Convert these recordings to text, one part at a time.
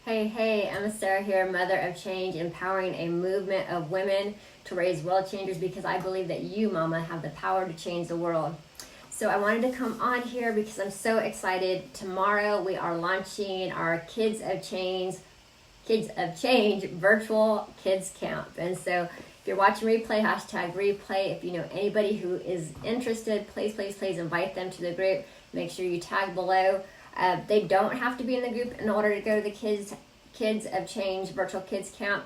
Hey, EmmaSara here, mother of change, empowering a movement of women to raise world changers because I believe that you, mama, have the power to change the world. So I wanted to come on here because I'm so excited. Tomorrow we are launching our Kids of Change virtual kids camp. And so if you're watching replay, hashtag replay. If you know anybody who is interested, please invite them to the group. Make sure you tag below. They don't have to be in the group in order to go to the Kids of Change virtual kids camp.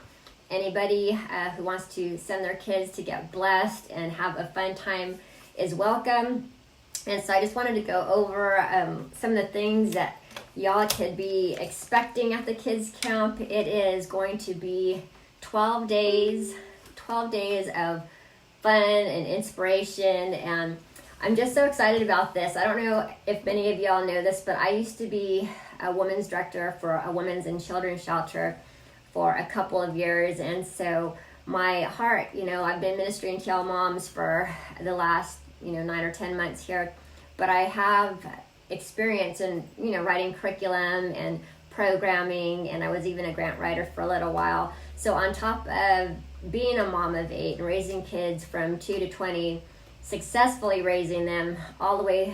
Anybody who wants to send their kids to get blessed and have a fun time is welcome. And so I just wanted to go over some of the things that y'all could be expecting at the kids camp. It is going to be 12 days of fun and inspiration, and I'm just so excited about this. I don't know if many of y'all know this, but I used to be a women's director for a women's and children's shelter for a couple of years. And so my heart, I've been ministering to y'all moms for the last, 9 or 10 months here, but I have experience in, writing curriculum and programming, and I was even a grant writer for a little while. So on top of being a mom of 8 and raising kids from 2 to 20, successfully raising them all the way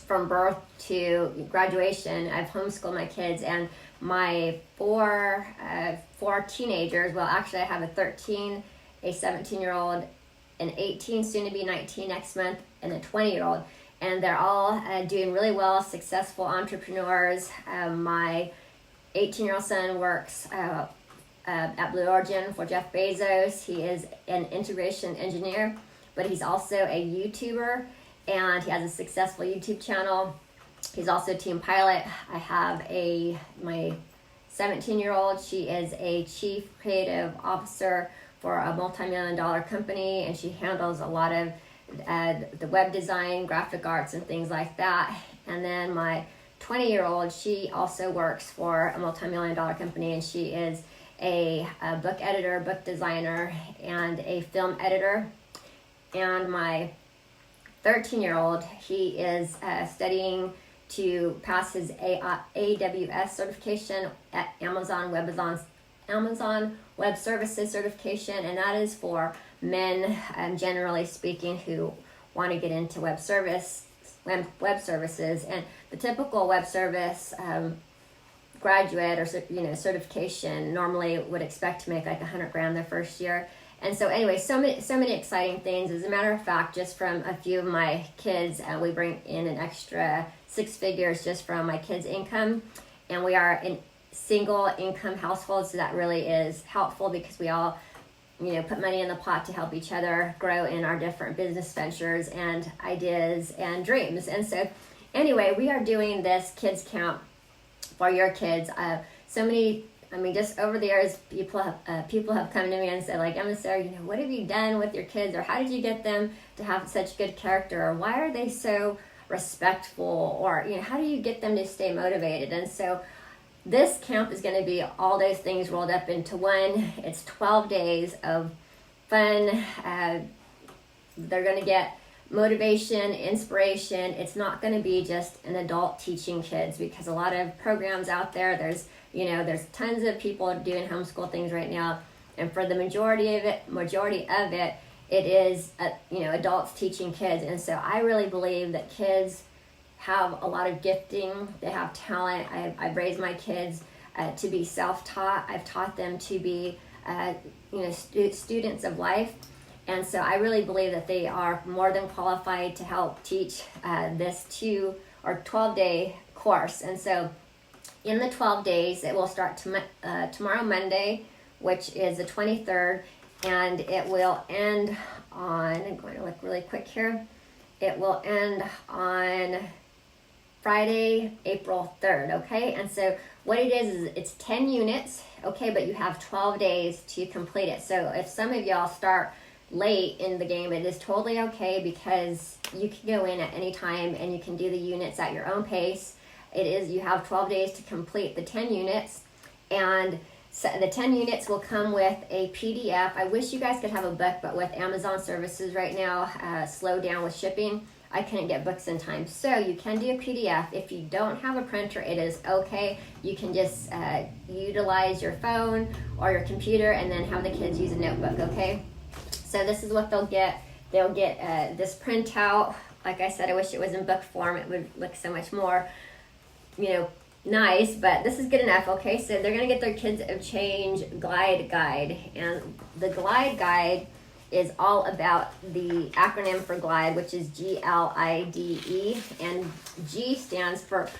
from birth to graduation. I've homeschooled my kids, and my four teenagers, well, actually I have a 13, a 17-year-old, an 18, soon to be 19 next month, and a 20-year-old. And they're all doing really well, successful entrepreneurs. My 18-year-old son works at Blue Origin for Jeff Bezos. He is an integration engineer, but he's also a YouTuber, and he has a successful YouTube channel. He's also a team pilot. I have my 17-year-old. She is a chief creative officer for a multi-million-dollar company, and she handles a lot of the web design, graphic arts, and things like that. And then my 20-year-old, she also works for a multi-million-dollar company, and she is a book editor, book designer, and a film editor. And my 13-year-old, he is studying to pass his AWS certification at Amazon Web Services certification, and that is for men, generally speaking, who want to get into web services. And the typical web service graduate or certification normally would expect to make like $100,000 their first year. And so anyway, so many exciting things. As a matter of fact, just from a few of my kids, we bring in an extra 6 figures just from my kids' income. And we are in single income households, so that really is helpful because we all, put money in the pot to help each other grow in our different business ventures and ideas and dreams. And so anyway, we are doing this kids camp for your kids. Just over the years, people have come to me and said, like, EmmaSara, what have you done with your kids? Or how did you get them to have such good character? Or why are they so respectful? Or, how do you get them to stay motivated? And so this camp is going to be all those things rolled up into one. It's 12 days of fun. They're going to get motivation, inspiration. It's not going to be just an adult teaching kids, because a lot of programs out there, there's tons of people doing homeschool things right now, and for the majority of it is adults teaching kids. And so I really believe that kids have a lot of gifting. They have talent. I've raised my kids to be self-taught. I've taught them to be students of life. And so I really believe that they are more than qualified to help teach this 2 or 12-day course. And so in the 12 days, it will start tomorrow, Monday, which is the 23rd, and it will end on, I'm going to look really quick here, it will end on Friday, April 3rd, okay? And so what it is it's 10 units, okay, but you have 12 days to complete it. So if some of y'all start late in the game, it is totally okay, because you can go in at any time and you can do the units at your own pace. You have 12 days to complete the 10 units, and so the 10 units will come with a PDF. I wish you guys could have a book, but with Amazon services right now, slow down with shipping. I couldn't get books in time. So you can do a PDF. If you don't have a printer, it is okay. You can just utilize your phone or your computer and then have the kids use a notebook, okay? So this is what they'll get. They'll get this printout. Like I said, I wish it was in book form. It would look so much more, nice, but this is good enough, okay? So they're going to get their Kids of Change G.L.I.D.E guide. And the G.L.I.D.E guide is all about the acronym for G.L.I.D E, which is G.L.I.D.E. And G stands for,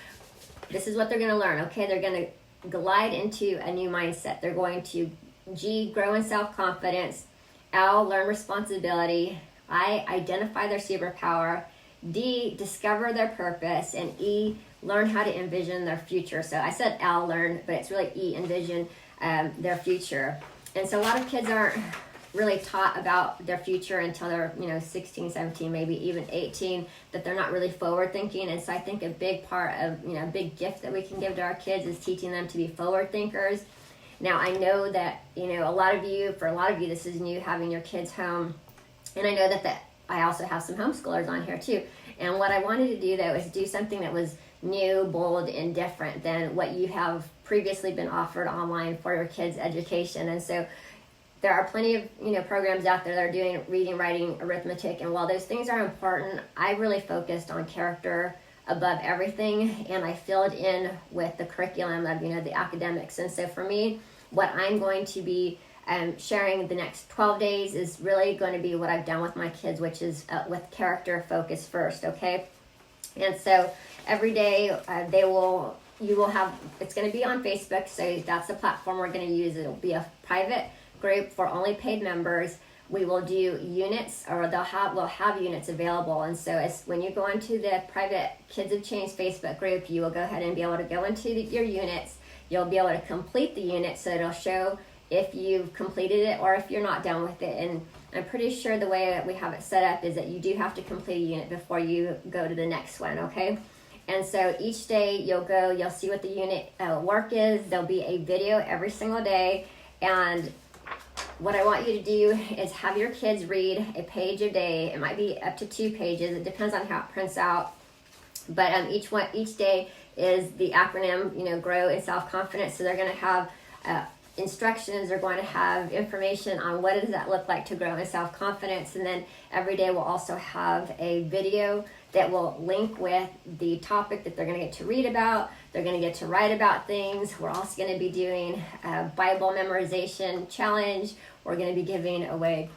this is what they're going to learn, okay? They're going to glide into a new mindset. They're going to G, grow in self-confidence. L, learn responsibility. I, identify their superpower. D, discover their purpose. And E, learn how to envision their future. So I said L, learn, but it's really E, envision their future. And so a lot of kids aren't really taught about their future until they're 16, 17, maybe even 18, that they're not really forward thinking. And so I think a big part of a big gift that we can give to our kids is teaching them to be forward thinkers. Now I know that for a lot of you this is new, having your kids home, and I know that I also have some homeschoolers on here too. And what I wanted to do though is do something that was new, bold, and different than what you have previously been offered online for your kids' education. And so there are plenty of programs out there that are doing reading, writing, arithmetic, and while those things are important, I really focused on character above everything, and I filled in with the curriculum of the academics. And so for me, what I'm going to be sharing the next 12 days is really going to be what I've done with my kids, which is with character focus first, okay? And so every day you will have, it's going to be on Facebook, so that's the platform we're going to use. It'll be a private group for only paid members. We will do units, or we'll have units available. And so when you go into the private Kids of Change Facebook group, you will go ahead and be able to go into your units. You'll be able to complete the unit, so it'll show if you've completed it or if you're not done with it. And I'm pretty sure the way that we have it set up is that you do have to complete a unit before you go to the next one, okay? And so each day you'll see what the unit work is. There'll be a video every single day, and what I want you to do is have your kids read a page a day. It might be up to 2 pages. It depends on how it prints out. But each day is the acronym, grow in self-confidence. So they're going to have instructions. They're going to have information on what does that look like to grow in self-confidence. And then every day we'll also have a video that will link with the topic that they're going to get to read about. They're going to get to write about things. We're also going to be doing a Bible memorization challenge. We're going to be giving away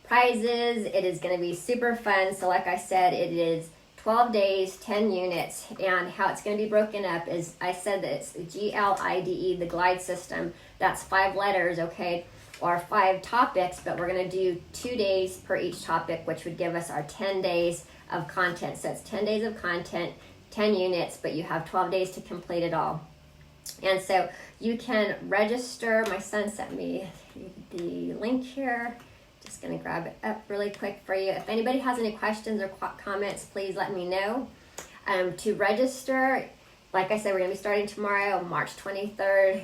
prizes. It is going to be super fun. So like I said, it is 12 days, 10 units, and how it's going to be broken up is, I said that it's G.L.I.D.E, the G.L.I.D.E system. That's 5 letters, okay, or 5 topics, but we're going to do 2 days per each topic, which would give us our 10 days of content. So it's 10 days of content, 10 units, but you have 12 days to complete it all. And so you can register. My son sent me the link here. Just going to grab it up really quick for you. If anybody has any questions or comments, please let me know. To register, like I said, we're going to be starting tomorrow, March 23rd.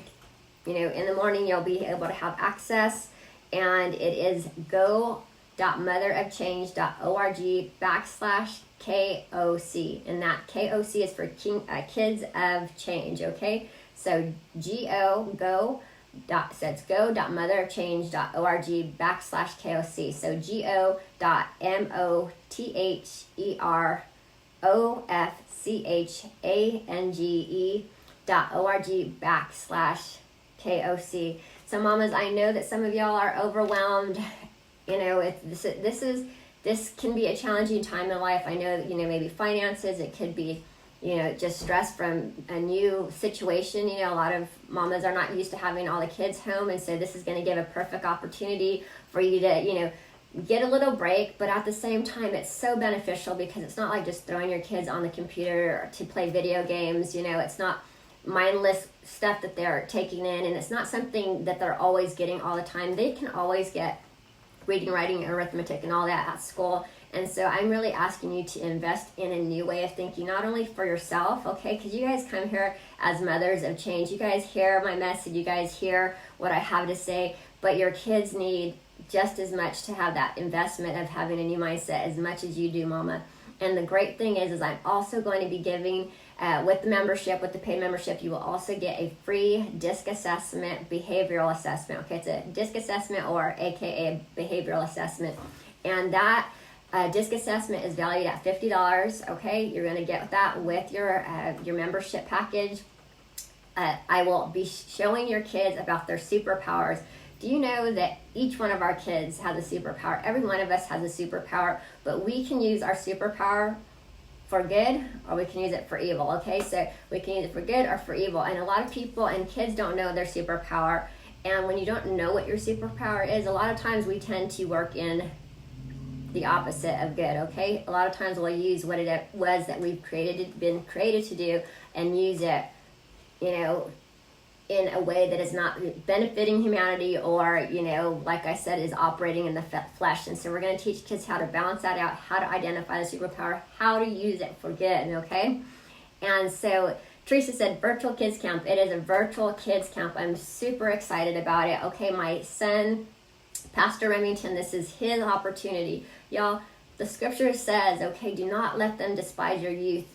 In the morning, you'll be able to have access. And it is go.motherofchange.org/KOC. And that KOC is for Kids of Change, okay? So go.motherofchange.org/KOC. So go.motherofchange.org/KOC. So mamas, I know that some of y'all are overwhelmed. This can be a challenging time in life. I know that, maybe finances, it could be, just stress from a new situation. A lot of mamas are not used to having all the kids home, and so this is going to give a perfect opportunity for you to, get a little break, but at the same time, it's so beneficial because it's not like just throwing your kids on the computer to play video games. It's not mindless stuff that they're taking in, and it's not something that they're always getting all the time. They can always get reading, writing, arithmetic, and all that at school. And so I'm really asking you to invest in a new way of thinking, not only for yourself, okay, because you guys come here as mothers of change. You guys hear my message. You guys hear what I have to say, but your kids need just as much to have that investment of having a new mindset as much as you do, mama. And the great thing is I'm also going to be giving, with the membership, with the paid membership, you will also get a free DISC assessment, behavioral assessment. Okay, it's a DISC assessment, or AKA behavioral assessment. And that DISC assessment is valued at $50. Okay, you're going to get that with your membership package. I will be showing your kids about their superpowers. Do you know that each one of our kids has a superpower? Every one of us has a superpower, but we can use our superpower for good, or we can use it for evil. Okay, so we can use it for good or for evil. And a lot of people and kids don't know their superpower. And when you don't know what your superpower is, a lot of times we tend to work in the opposite of good. Okay, a lot of times we'll use what it was that we've been created to do, and use it, in a way that is not benefiting humanity, or, like I said, is operating in the flesh. And so we're going to teach kids how to balance that out, how to identify the superpower, how to use it for good, okay? And so Teresa said virtual kids camp. It is a virtual kids camp. I'm super excited about it. Okay, my son, Pastor Remington, this is his opportunity. Y'all, the scripture says, okay, do not let them despise you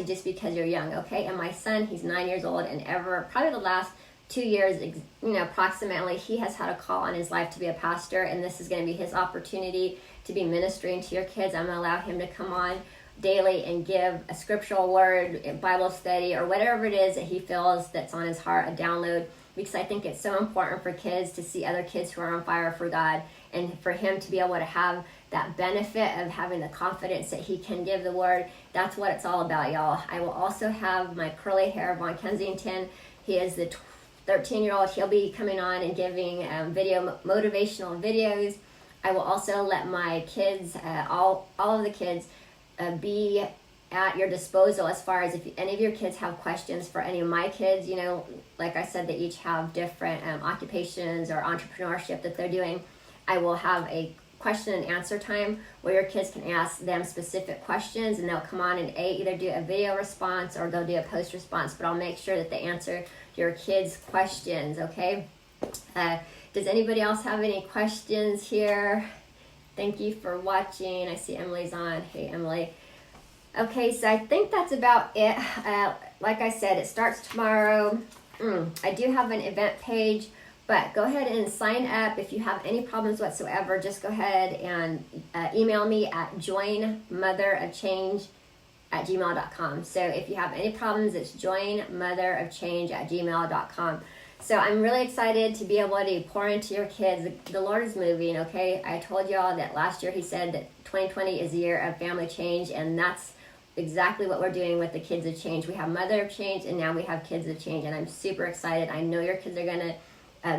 just because you're young, okay? And my son, he's 9 years old, and probably the last 2 years, approximately, he has had a call on his life to be a pastor, and this is going to be his opportunity to be ministering to your kids. I'm going to allow him to come on daily and give a scriptural word, Bible study, or whatever it is that he feels that's on his heart, a download, because I think it's so important for kids to see other kids who are on fire for God, and for him to be able to have that benefit of having the confidence that he can give the word. That's what it's all about, y'all. I will also have my curly hair, Von Kensington. He is the 13-year-old. He'll be coming on and giving motivational videos. I will also let my kids, all of the kids, be at your disposal as far as if any of your kids have questions for any of my kids. Like I said, they each have different occupations or entrepreneurship that they're doing. I will have a question and answer time where your kids can ask them specific questions, and they'll come on and either do a video response or they'll do a post response, but I'll make sure that they answer your kids' questions, okay? Does anybody else have any questions here? Thank you for watching. I see Emily's on. Hey, Emily. Okay, so I think that's about it. Like I said, it starts tomorrow. I do have an event page, but go ahead and sign up. If you have any problems whatsoever, just go ahead and email me at joinmotherofchange@gmail.com. So if you have any problems, it's joinmotherofchange@gmail.com. So I'm really excited to be able to pour into your kids. The Lord is moving, okay? I told y'all that last year he said that 2020 is the year of family change, and that's exactly what we're doing with the Kidz of Change. We have Mother of Change, and now we have Kidz of Change, and I'm super excited. I know your kids are going to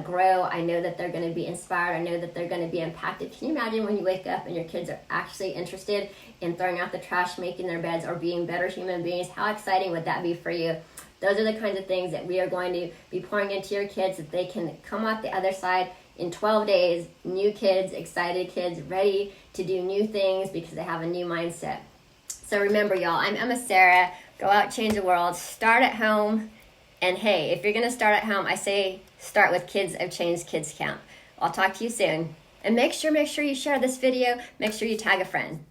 grow. I know that they're going to be inspired. I know that they're going to be impacted. Can you imagine when you wake up and your kids are actually interested in throwing out the trash, making their beds, or being better human beings? How exciting would that be for you? Those are the kinds of things that we are going to be pouring into your kids, that they can come out the other side in 12 days, new kids, excited kids, ready to do new things because they have a new mindset. So remember, y'all, I'm EmmaSara. Go out, change the world. Start at home. And hey, if you're going to start at home, I say start with Kidz of Change Kids Camp. I'll talk to you soon. And make sure you share this video. Make sure you tag a friend.